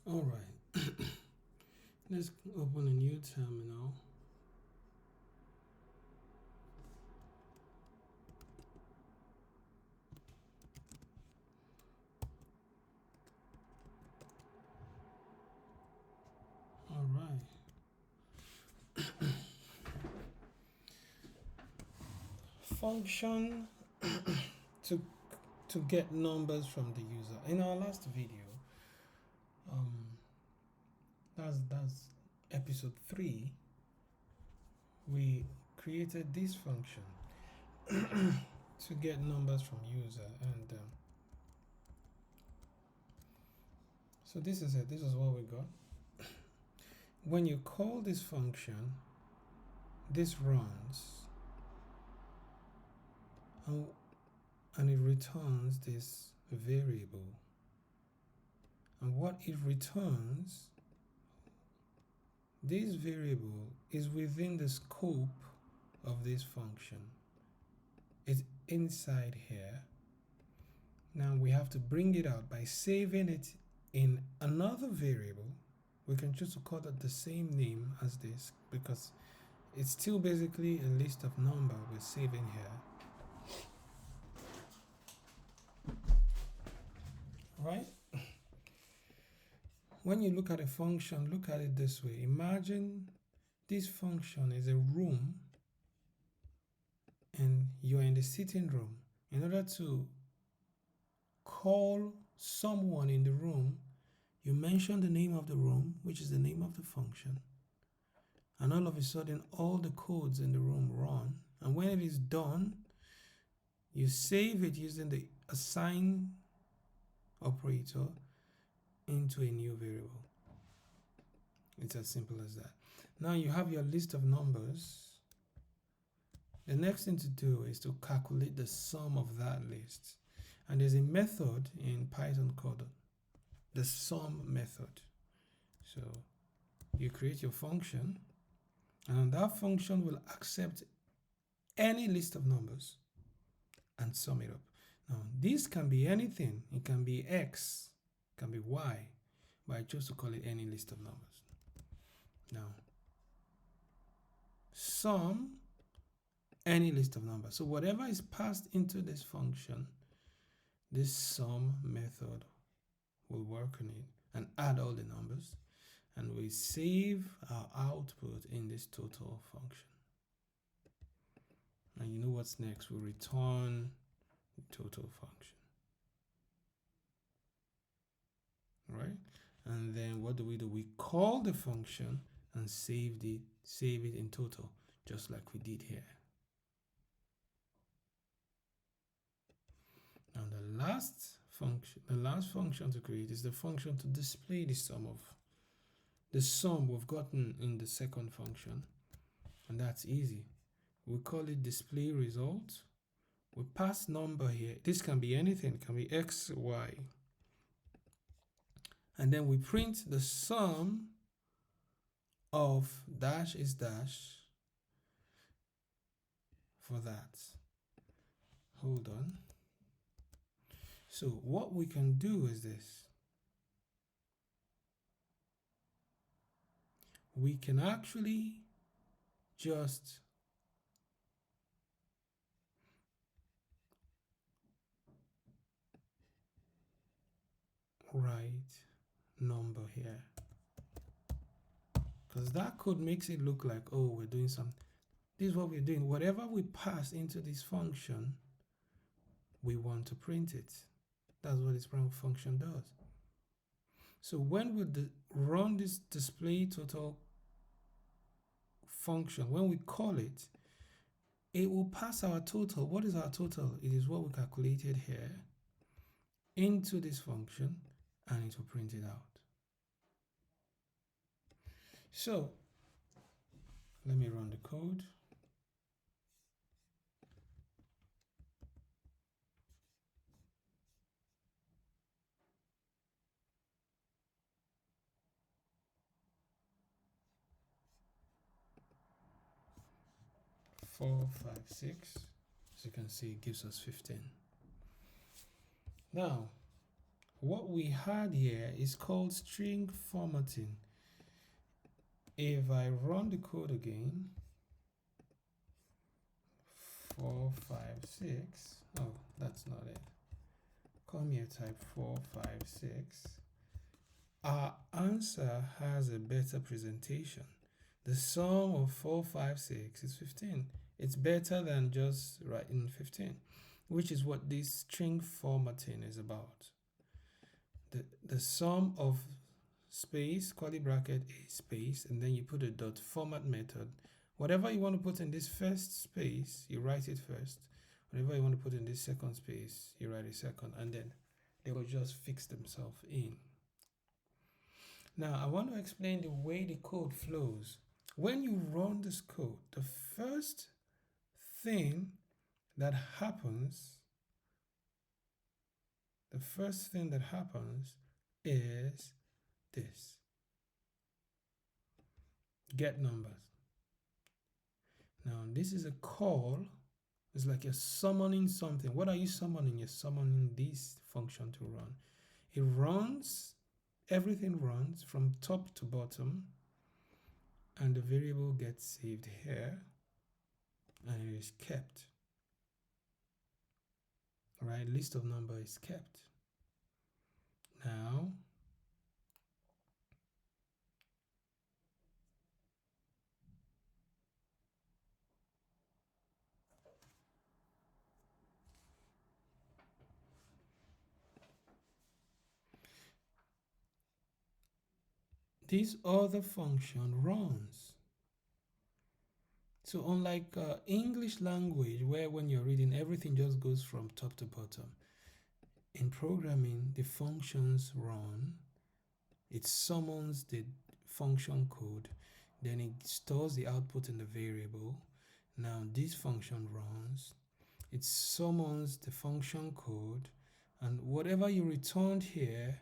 All right, let's open a new terminal. All right. Function to to get numbers from the user. In our last video, um, that's episode 3. We created this function to get numbers from user, and so this is it. This is what we got. When you call this function, this runs, and it returns this variable. And what it returns, this variable is within the scope of this function. It's inside here. Now we have to bring it out by saving it in another variable. We can choose to call it the same name as this because it's still basically a list of number we're saving here. Right? When you look at a function, look at it this way. Imagine this function is a room and you're in the sitting room. In order to call someone in the room, you mention the name of the room, which is the name of the function, and all of a sudden all the codes in the room run, and when it is done, you save it using the assign operator into a new variable. It's as simple as that. Now you have your list of numbers. The next thing to do is to calculate the sum of that list. And there's a method in Python called the sum method. So you create your function, and that function will accept any list of numbers and sum it up. Now this can be anything. It can be X, it can be Y, but I chose to call it any list of numbers. Now sum any list of numbers. So whatever is passed into this function, this sum method will work on it and add all the numbers, and we save our output in this total function. And you know what's next? We return the total function, right? And then what do? We call the function and save it in total, just like we did here. Now the last function to create is the function to display the sum we've gotten in the second function, and that's easy. We call it display result. We pass number here. This can be anything. It can be X, Y. And then we print the sum of dash is dash for that. Hold on. So what we can do is this. We can actually just write number here, because that code makes it look like, oh, we're doing something. This is what we're doing. Whatever we pass into this function, we want to print it. That's what this function does. So when we run this display total function, when we call it, it will pass our total. What is our total? It is what we calculated here into this function, and it will print it out. So let me run the code. Four, 5, 6. As you can see, it gives us 15. Now, what we had here is called string formatting. If I run the code again, 456, oh, that's not it. Come here, type 456. Our answer has a better presentation. The sum of 456 is 15. It's better than just writing 15, which is what this string formatting is about. The sum of space, curly bracket, a space, and then you put a dot format method. Whatever you want to put in this first space, you write it first. Whatever you want to put in this second space, you write it second, and then they will just fix themselves in. Now, I want to explain the way the code flows. When you run this code, the first thing that happens is this: get numbers. Now, this is a call. It's like you're summoning something. What are you summoning? You're summoning this function to run. It runs, everything runs from top to bottom, and the variable gets saved here, and it is kept. Right, list of number is kept. Now, this other function runs. So unlike English language, where when you're reading, everything just goes from top to bottom, in programming, the functions run. It summons the function code, then it stores the output in the variable. Now this function runs, it summons the function code, and whatever you returned here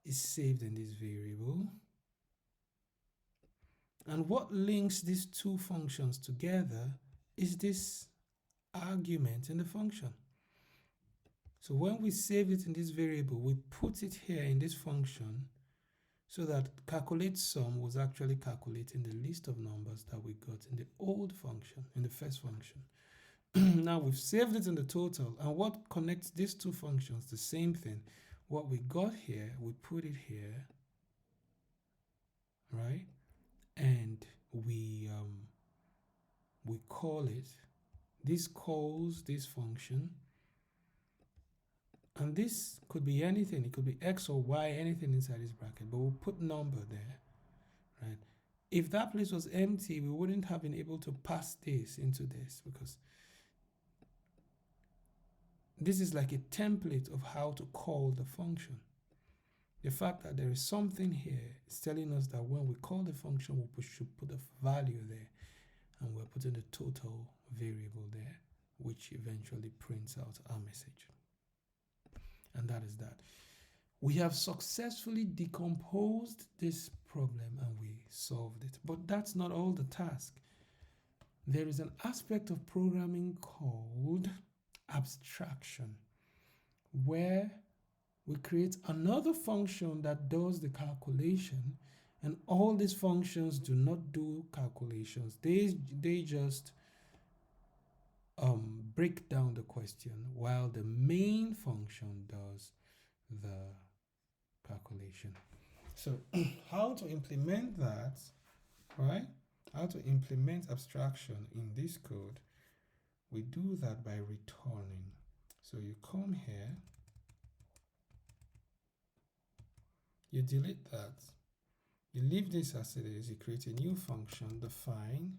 is saved in this variable. And what links these two functions together is this argument in the function. So when we save it in this variable, we put it here in this function so that calculate sum was actually calculating the list of numbers that we got in the old function, in the first function. Now we've saved it in the total, and what connects these two functions? The same thing. What we got here, we put it here, right? And we call it. This calls this function, and this could be anything. It could be x or y, anything inside this bracket, but we'll put number there, right? If that place was empty, we wouldn't have been able to pass this into this, because this is like a template of how to call the function. The fact that there is something here is telling us that when we call the function, we should put a value there, and we're putting the total variable there, which eventually prints out our message. And that is that. We have successfully decomposed this problem and we solved it. But that's not all the task. There is an aspect of programming called abstraction, where we create another function that does the calculation, and all these functions do not do calculations. They just break down the question, while the main function does the calculation. So how to implement that, right? How to implement abstraction in this code? We do that by returning. So you come here, you delete that, you leave this as it is, you create a new function, define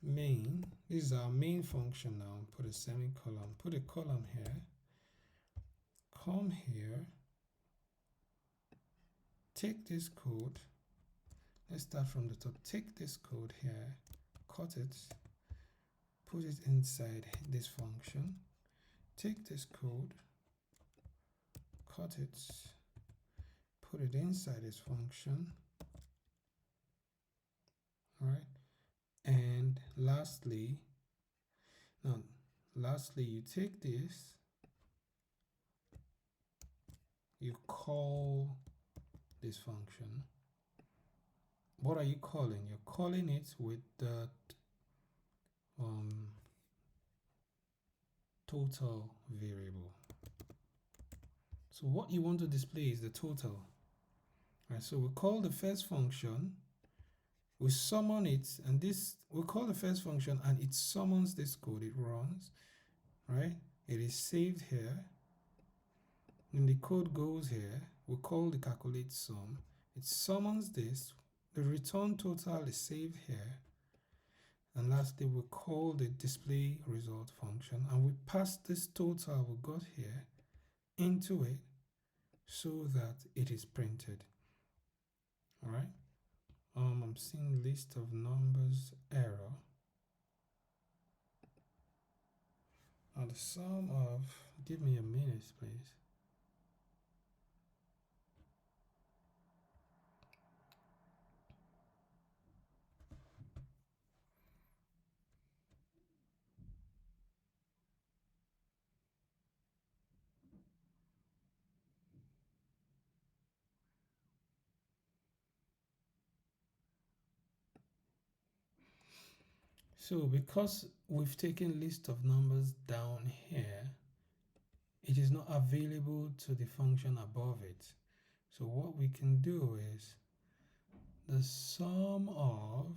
main. This is our main function now. Put a semicolon, put a column here, come here, take this code. Let's start from the top. Take this code here, cut it, put it inside this function. Take this code, cut it, put it inside this function. All right. And lastly, you take this, you call this function. What are you calling? You're calling it with the total variable. So what you want to display is the total. Right, so we call the first function, we summon it, and this, we call the first function and it summons this code, it runs, right? It is saved here. When the code goes here, we call the calculate sum. It summons this, the return total is saved here. And lastly, we call the display result function and we pass this total we got here into it so that it is printed. All right. I'm seeing list of numbers error. Now the sum of, give me a minute, please. So because we've taken list of numbers down here, it is not available to the function above it. So what we can do is the sum of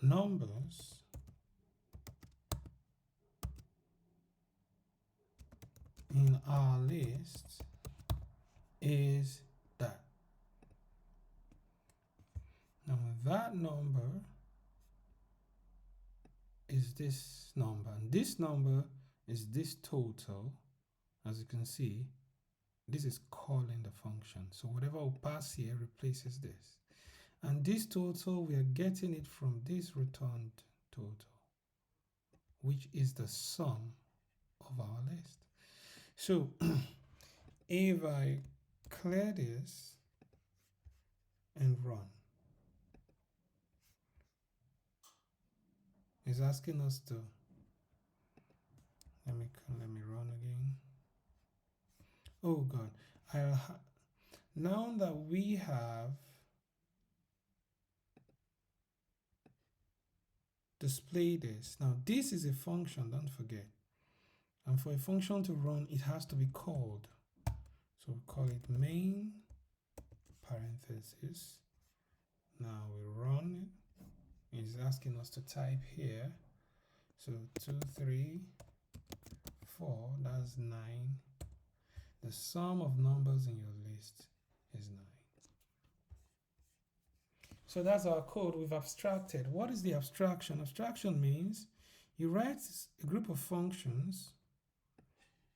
numbers in our list is that. Now that number is this number, and this number is this total. As you can see, this is calling the function. So whatever we pass here replaces this. And this total, we are getting it from this returned total, which is the sum of our list. So if I clear this and run, it's asking us to, let me run again. Oh God, now that we have displayed this, now this is a function, don't forget. And for a function to run, it has to be called. So we call it main parenthesis. Now we run it. It's asking us to type here. So 2, 3, 4, that's 9. The sum of numbers in your list is 9. So that's our code. We've abstracted. What is the abstraction? Abstraction means you write a group of functions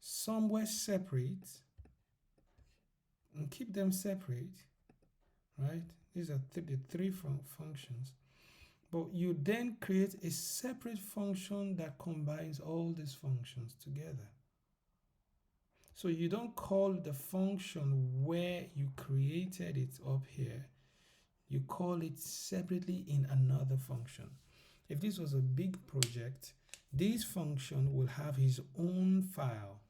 somewhere separate and keep them separate, right? These are the three functions. But you then create a separate function that combines all these functions together. So you don't call the function where you created it up here. You call it separately in another function. If this was a big project, this function will have its own file.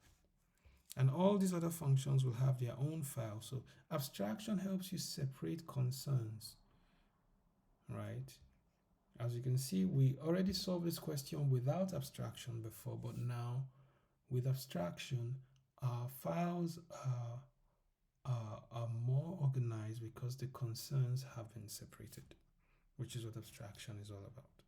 And all these other functions will have their own file. So abstraction helps you separate concerns, right? As you can see, we already solved this question without abstraction before, but now with abstraction, our files are more organized because the concerns have been separated, which is what abstraction is all about.